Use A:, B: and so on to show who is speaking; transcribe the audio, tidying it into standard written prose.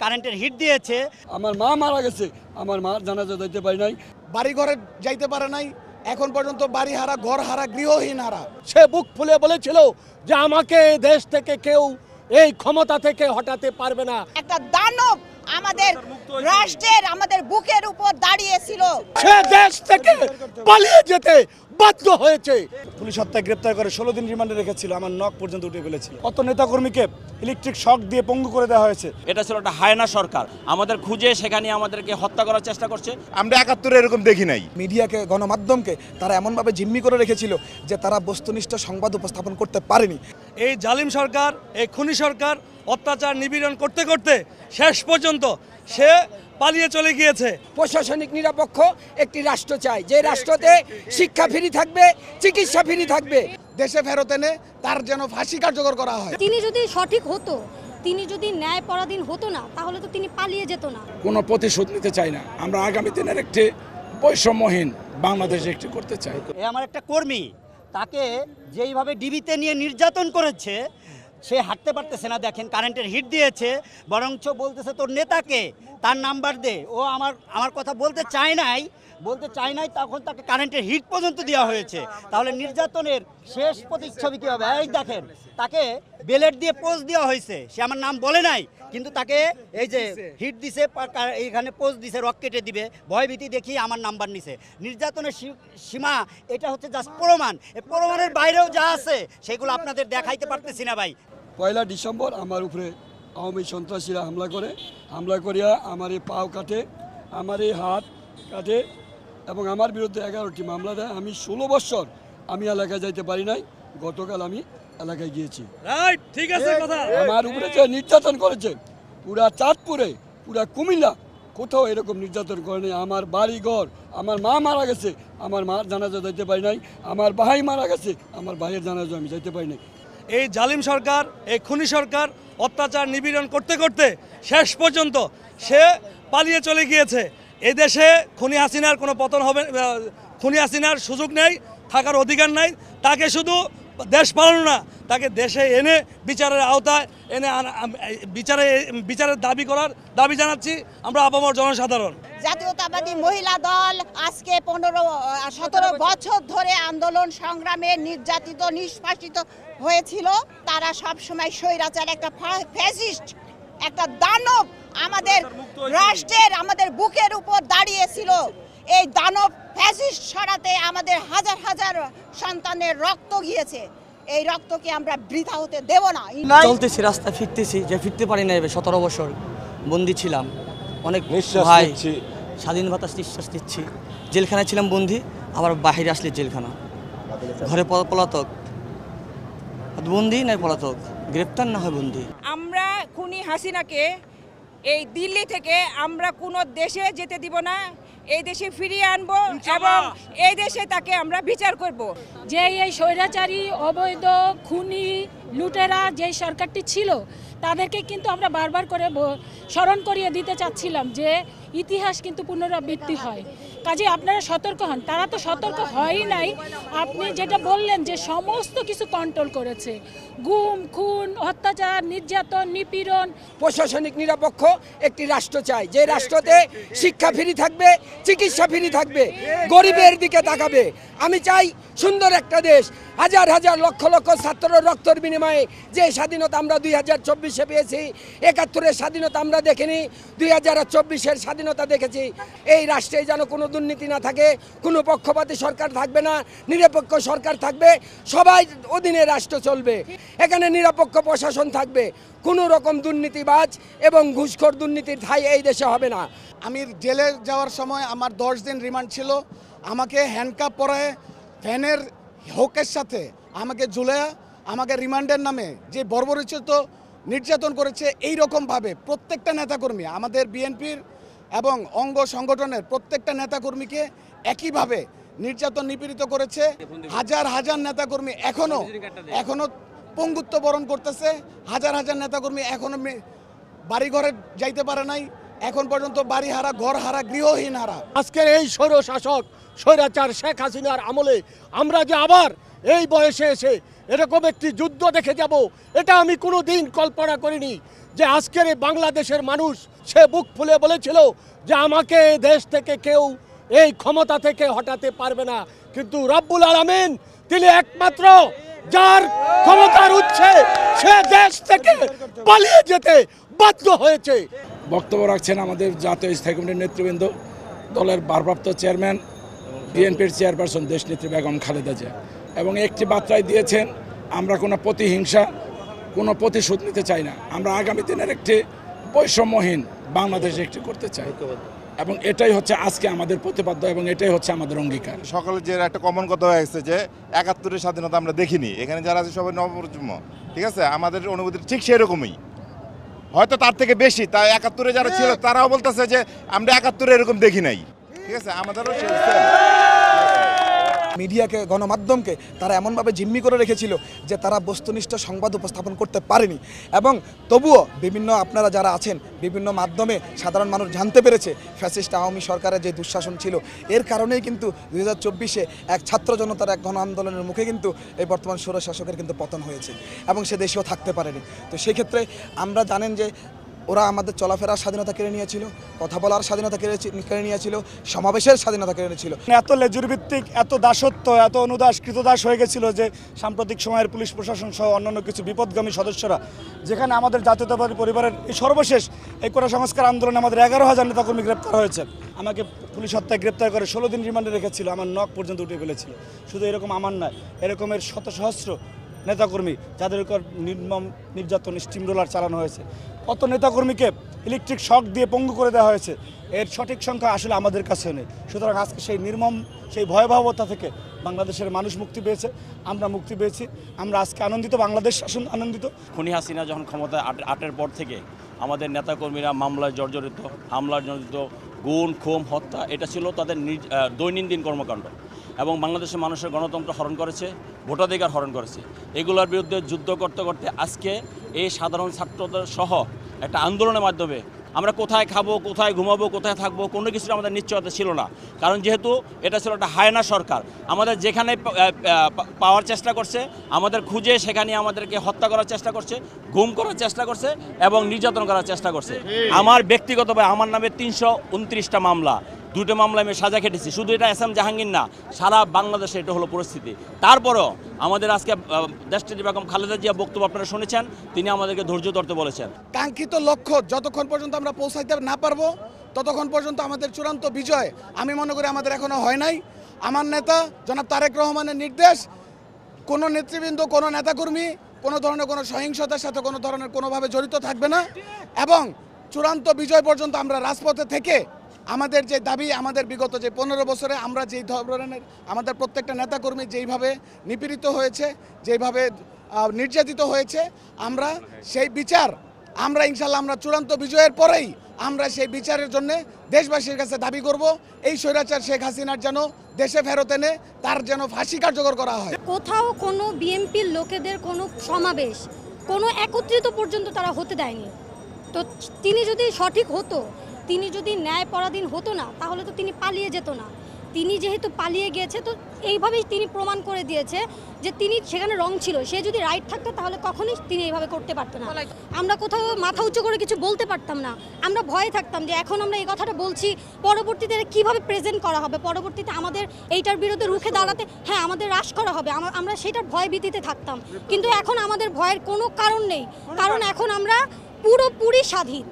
A: কারেন্টের হিট দিয়েছে।
B: আমার মা মারা গেছে, আমার মার জানাজা দিতে পারি নাই,
C: বাড়ি ঘরে যাইতে পারে নাই, এখন পর্যন্ত বাড়ি হারা, ঘর হারা, গৃহহীন হারা।
D: সে বুক ফুলে বলেছিল যে আমাকে দেশ থেকে কেউ এই ক্ষমতা থেকে হটাতে পারবে না।
E: একটা দানব আমাদের রাষ্ট্রের, আমাদের বুকের উপর দাঁড়িয়েছিল।
D: সে দেশ থেকে পালিয়ে যেতে বাধ্য হয়েছে।
C: পুলিশ হত্যায় গ্রেপ্তার করে 16 দিন রিমান্ডে রেখেছিল, আমার নখ পর্যন্ত উঠে ফেলেছিল। কত নেতাকর্মীকে ইলেকট্রিক শক দিয়ে পঙ্গু করে দেওয়া হয়েছে।
F: এটা ছিল একটা হায়না সরকার, আমাদের খুঁজে সেখানে আমাদেরকে হত্যা করার চেষ্টা করছে।
G: আমরা 71-এ এরকম দেখি নাই।
H: মিডিয়াকে, গণমাধ্যমকে তারা এমনভাবে জিম্মি করে রেখেছিল যে তারা বস্তুনিষ্ঠ সংবাদ উপস্থাপন করতে পারেনি।
I: এই জালিম সরকার, এই খুনি সরকার অত্যাচার নিপীড়ন করতে করতে শেষ পর্যন্ত সে পালিয়ে চলে গিয়েছে।
J: প্রশাসনিক নিরপেক্ষ একটি রাষ্ট্র চাই, যে রাষ্ট্রতে শিক্ষা ফ্রি থাকবে, চিকিৎসা ফ্রি থাকবে।
C: দেশে ফেরত এনে তার যেন ফাঁসি কার্যকর করা হয়।
K: তিনি যদি সঠিক হতো, তিনি যদি ন্যায় পরাধীন হতো না, তাহলে তো তিনি পালিয়ে যেত না।
H: কোনো প্রতিশোধ নিতে চাই না, আমরা আগামী দিনের একটি বৈষম্যহীন বাংলাদেশ একটি করতে চাই।
A: এ আমার একটা কর্মী, তাকে যেইভাবে ডিবিতে নিয়ে নির্যাতন করেছে, সে হাঁটতে পারতেছে না। দেখেন, কারেন্টের হিট দিয়েছে, বরঞ্চ বলতেছে তোর নেতাকে, তার নাম্বার দে। ও আমার কথা বলতে চায় নাই, তখন তাকে কারেন্টের হিট পর্যন্ত দেওয়া হয়েছে। তাহলে নির্যাতনের শেষ প্রতিচ্ছবি কী হবে? এই দেখেন, তাকে বেলেট দিয়ে পোজ দেওয়া হয়েছে, সে আমার নাম বলে নাই, কিন্তু তাকে এই যে হিট দিছে, এইখানে পোজ দিছে, রক কেটে দিবে, ভয়ভীতি দেখিয়ে আমার নাম্বার নিছে। নির্যাতনের সীমা এটা হচ্ছে জাস্ট প্রমাণ। এই প্রমাণের বাইরেও যা আছে সেগুলো আপনাদের দেখাইতে পারতেছি না ভাই।
B: 1 ডিসেম্বর আমার উপরে আওয়ামী সন্ত্রাসীরা হামলা করিয়া আমার এই পাও কাটে, আমার এই হাত কাটে এবং আমার বিরুদ্ধে 11টি মামলা দেয়। আমি 16 বছর আমি এলাকায় যাইতে পারি নাই, গতকাল আমি এলাকায় গিয়েছি।
I: রাইট, ঠিক আছে কথা।
B: আমার উপরে যে নির্যাতন করেছে, পুরা চাঁদপুরে, পুরা কুমিল্লা, কোথাও এরকম নির্যাতন করেনি। আমার বাড়ি ঘর, আমার মা মারা গেছে, আমার মার জানাজা যাইতে পারি নাই, আমার ভাই মারা গেছে, আমার ভাইয়ের জানাজা আমি যাইতে পারি নাই।
I: এই জালিম সরকার, এই খুনি সরকার অত্যাচার নিপীড়ন করতে করতে শেষ পর্যন্ত সে পালিয়ে চলে গিয়েছে। এই দেশে খুনি হাসিনার কোনো পতন হবে, খুনি হাসিনার সুযোগ নেই, থাকার অধিকার নাই। তাকে শুধু দেশ পালানো না, তাকে দেশে এনে বিচারের আওতায় এনে বিচারের দাবি জানাচ্ছি আমরা আপামর জনসাধারণ।
E: জাতীয়তাবাদী মহিলা দল আজকে 15-17 বছর ধরে আন্দোলন সংগ্রামে নির্যাতিত, নিষ্পাসিত হয়েছিল। তারা সবসময় স্বৈরাচার, একটা ফ্যাসিস্ট, একটা দানব আমাদের রাষ্ট্রের, আমাদের বুকের উপর দাঁড়িয়েছিল। এই দানব ফ্যাসিস্ট সরাতে আমাদের হাজার হাজার সন্তানের রক্ত গিয়েছে। এই রক্তকে আমরা বৃথা হতে দেব না।
J: চলতেছি, রাস্তা ফিরতেছি, যে ফিরতে পারি না। 17 বছর বন্দি ছিলাম, অনেক
G: নিঃশ্বাস
J: ভাই
G: নিচ্ছি।
J: স্বাধীন বাতাস নিঃশ্বাস নিচ্ছি। জেলখানায় ছিলাম বন্দি, আবার বাইরে আসলে জেলখানা, ঘরে পলাতক। বন্দি নয় পলাতক, গ্রেপ্তার না হয় বন্দি।
E: আমরা খুনি হাসিনাকে এই দিল্লি থেকে আমরা কোনো দেশে যেতে দিব না, এই দেশে ফিরিয়ে আনবো এবং এই দেশে তাকে আমরা বিচার করব।
K: যে এই স্বৈরাচারী, অবৈধ, খুনি, লুটেরা যেই সরকারটি ছিল, তাদেরকে কিন্তু আমরা বারবার করে স্মরণ করিয়ে দিতে চাচ্ছিলাম যে ইতিহাস কিন্তু পুনরাবৃত্তি হয়। কাজে আপনারা সতর্ক হন। তারা তো সতর্ক হয়ই নাই। আপনি যেটা বললেন যে সমস্ত কিছু কন্ট্রোল করেছে, গুম, খুন, অত্যাচার, নির্যাতন, নিপীড়ন।
J: প্রশাসনিক নিরপেক্ষ একটি রাষ্ট্র চাই, যে রাষ্ট্রতে শিক্ষা ফ্রি থাকবে, চিকিৎসা ফ্রি থাকবে, গরিবের দিকে তাকাবে। আমি চাই সুন্দর একটা দেশ, হাজার হাজার লক্ষ লক্ষ ছাত্রের রক্তের বিনিময়ে যে স্বাধীনতা আমরা 2024-এ পেয়েছি, 71-এর স্বাধীনতা আমরা দেখিনি, 2024-এর স্বাধীনতা দেখেছি। এই রাষ্ট্রে যেন কোনো দুর্নীতি না থাকে, কোনো পক্ষপাতী সরকার থাকবে না, নিরপেক্ষ সরকার থাকবে, সবাই অধীনে রাষ্ট্র চলবে। এখানে নিরপেক্ষ প্রশাসন থাকবে, কোনো রকম দুর্নীতিবাজ এবং ঘুষখোর দুর্নীতির ঠাঁই এই দেশে হবে না।
C: আমি জেলে যাওয়ার সময় আমার 10 দিন রিমান্ড ছিল। আমাকে হ্যান্ডকাপ পরায় ফ্যানের হোকের সাথে আমাকে ঝুলায়া আমাকে রিমান্ডের নামে যে বর্বরোচিত নির্যাতন করেছে। এই রকমভাবে প্রত্যেকটা নেতাকর্মী, আমাদের বিএনপির এবং অঙ্গ সংগঠনের প্রত্যেকটা নেতাকর্মীকে একইভাবে নির্যাতন, নিপীড়িত করেছে। হাজার হাজার নেতাকর্মী এখনো পঙ্গুত্ব বরণ করতেছে। হাজার হাজার নেতাকর্মী এখনো বাড়ি ঘরে যাইতে পারে নাই, এখন পর্যন্ত বাড়ি হারা, ঘর হারা, গৃহহীন হারা।
D: আজকের এই স্বৈরশাসক স্বৈরাচার শেখ হাসিনার আমলে আমরা যে আবার এই বয়সে এসে এরকম একটি যুদ্ধ দেখে যাব, এটা আমি কোনো দিন কল্পনা করিনি। যে আজকের এই বাংলাদেশের মানুষ সে বুক ফুলে বলেছিল যে আমাকে এই দেশ থেকে কেউ এই ক্ষমতা থেকে হটাতে পারবে না, কিন্তু রব্বুল আলামিন তিনি একমাত্র যার ক্ষমতার উৎসে সে দেশ থেকে পালিয়ে যেতে বাধ্য হয়েছে।
L: বক্তব্য রাখছেন আমাদের জাতীয় স্থায়ী কমিটির নেতৃবৃন্দ, দলের ভারপ্রাপ্ত চেয়ারম্যান, বিএনপির চেয়ারপারসন দেশনেত্রী বেগম খালেদা জিয়া, এবং একটি বার্তায় দিয়েছেন আমরা কোনো প্রতিহিংসা, কোনো প্রতিশোধ নিতে চাই না। আমরা আগামী দিনের একটি বৈষম্যহীন বাংলাদেশ একটি করতে চাই, এবং এটাই হচ্ছে আজকে আমাদের প্রতিপাদ্য এবং এটাই হচ্ছে আমাদের অঙ্গীকার।
G: সকলের যে একটা কমন কথা হয়ে গেছে যে ৭১-এর স্বাধীনতা আমরা দেখিনি, এখানে যারা আছে সবাই নবপ্রজন্ম, ঠিক আছে, আমাদের অনুভূতি ঠিক সেরকমই, হয়তো তার থেকে বেশি। তাই ৭১-এ যারা ছিল তারাও বলতেছে যে আমরা ৭১-এ এরকম দেখি নাই, ঠিক আছে, আমাদেরও
H: মিডিয়াকে, গণমাধ্যমকে তারা এমনভাবে জিম্মি করে রেখেছিল যে তারা বস্তুনিষ্ঠ সংবাদ উপস্থাপন করতে পারেনি, এবং তবুও বিভিন্ন আপনারা যারা আছেন বিভিন্ন মাধ্যমে সাধারণ মানুষ জানতে পেরেছে ফ্যাসিস্ট আওয়ামী সরকারের যে দুঃশাসন ছিল, এর কারণেই কিন্তু 2024-এ এক ছাত্র জনতার এক গণ আন্দোলনের মুখে কিন্তু এই বর্তমান স্বৈরশাসকের কিন্তু পতন হয়েছে এবং সে দেশেও থাকতে পারেনি। তো সেই ক্ষেত্রে আমরা জানেন যে ওরা আমাদের চলাফেরার স্বাধীনতা কেড়ে নিয়েছিল, কথা বলার স্বাধীনতা কেড়ে নিয়েছিল, সমাবেশের স্বাধীনতা কেড়ে নিয়েছিল।
C: এত লেজুর ভিত্তিক, এত দাসত্ব, এত অনুদাস কৃতদাস হয়ে গেছিল যে সাম্প্রতিক সময়ের পুলিশ প্রশাসন সহ অন্যান্য কিছু বিপদগামী সদস্যরা, যেখানে আমাদের জাতীয়তাবাদী পরিবারের এই সর্বশেষ এই কোটা সংস্কার আন্দোলনে আমাদের 11,000 নেতাকর্মী গ্রেপ্তার হয়েছে। আমাকে পুলিশ হত্যায় গ্রেপ্তার করে 16 দিন রিমান্ডে রেখেছিল, আমার নখ পর্যন্ত উঠে ফেলেছিল। শুধু এরকম আমার নয়, এরকমের শত সহস্র নেতাকর্মী যাদের উপর নির্মম নির্যাতন, স্টিমরোলার চালানো হয়েছে, কত নেতাকর্মীকে ইলেকট্রিক শক দিয়ে পঙ্গু করে দেওয়া হয়েছে, এর সঠিক সংখ্যা আসলে আমাদের কাছেও নেই। সুতরাং আজকে সেই নির্মম, সেই ভয়াবহতা থেকে বাংলাদেশের মানুষ মুক্তি পেয়েছে, আমরা মুক্তি পেয়েছি, আমরা আজকে আনন্দিত, বাংলাদেশ শাসন আনন্দিত।
F: খুনি হাসিনা যখন ক্ষমতায় আটের পর থেকে আমাদের নেতাকর্মীরা মামলায় জর্জরিত, হামলার জড়িত, গুম, খুন, হত্যা, এটা ছিল তাদের দৈনন্দিন কর্মকাণ্ড, এবং বাংলাদেশের মানুষের গণতন্ত্র হরণ করেছে, ভোটাধিকার হরণ করেছে। এগুলোর বিরুদ্ধে যুদ্ধ করতে করতে আজকে এই সাধারণ ছাত্রদের সহ একটা আন্দোলনের মাধ্যমে আমরা কোথায় খাবো, কোথায় ঘুমাবো, কোথায় থাকবো, কোনো কিছুর আমাদের নিশ্চয়তা ছিল না। কারণ যেহেতু এটা ছিল একটা হায়না সরকার, আমাদের যেখানে পাওয়ার চেষ্টা করছে, আমাদের খুঁজে সেখানে আমাদেরকে হত্যা করার চেষ্টা করছে, গুম করার চেষ্টা করছে এবং নির্যাতন করার চেষ্টা করছে। আমার ব্যক্তিগতভাবে আমার নামে 329টা মামলা, 2টা মামলা আমি সাজা খেটেছি। শুধু এটা এস এম জাহাঙ্গীর না, সারা বাংলাদেশে এটা হলো পরিস্থিতি। তারপরও আমাদের আজকে দেশনেত্রী বেগম খালেদা জিয়া বক্তব্য আপনারা শুনেছেন, তিনি আমাদেরকে ধৈর্য ধরতে বলেছেন।
C: কাঙ্ক্ষিত লক্ষ্য যতক্ষণ পর্যন্ত আমরা পৌঁছাইতে না পারবো ততক্ষণ পর্যন্ত আমাদের চূড়ান্ত বিজয় আমি মনে করি আমাদের এখনো হয় নাই। আমার নেতা জনাব তারেক রহমানের নির্দেশ, কোনো নেতৃবৃন্দ, কোনো নেতাকর্মী কোনো ধরনের কোনো সহিংসতার সাথে কোনো ধরনের কোনোভাবে জড়িত থাকবে না, এবং চূড়ান্ত বিজয় পর্যন্ত আমরা রাজপথে থেকে আমাদের যে দাবি, আমাদের বিগত যে 15 বছরে আমরা যেই ধরনের আমাদের প্রত্যেকটা নেতাকর্মী যেইভাবে নিপীড়িত হয়েছে, যেইভাবে নির্যাতিত হয়েছে, আমরা সেই বিচার, আমরা ইনশাল্লাহ আমরা চূড়ান্ত বিজয়ের পরেই আমরা সেই বিচারের জন্য দেশবাসীর কাছে দাবি করব, এই স্বৈরাচার শেখ হাসিনার যেন দেশে ফেরত এনে তার যেন ফাঁসি কার্যকর করা হয়।
M: কোথাও কোনো বিএনপির লোকেদের কোনো সমাবেশ, কোনো একত্রিত পর্যন্ত তারা হতে দেয়নি। তো তিনি যদি সঠিক হতো, তিনি যদি ন্যায় পরাধীন হতো না, তাহলে তো তিনি পালিয়ে যেত না। তিনি যেহেতু পালিয়ে গিয়েছে, তো এইভাবেই তিনি প্রমাণ করে দিয়েছে যে তিনি সেখানে রং ছিল। সে যদি রাইট থাকতো তাহলে কখনোই তিনি এইভাবে করতে পারতো না। আমরা কোথাও মাথা উঁচু করে কিছু বলতে পারতাম না, আমরা ভয়ে থাকতাম যে এখন আমরা এই কথাটা বলছি, পরবর্তীতে কিভাবে প্রেজেন্ট করা হবে, পরবর্তীতে আমাদের এইটার বিরুদ্ধে রুখে দাঁড়াতে আমাদের হ্রাস করা হবে, আমরা সেটার ভয় ভীতিতে থাকতাম। কিন্তু এখন আমাদের ভয়ের কোনো কারণ নেই, কারণ এখন আমরা পুরোপুরি স্বাধীন।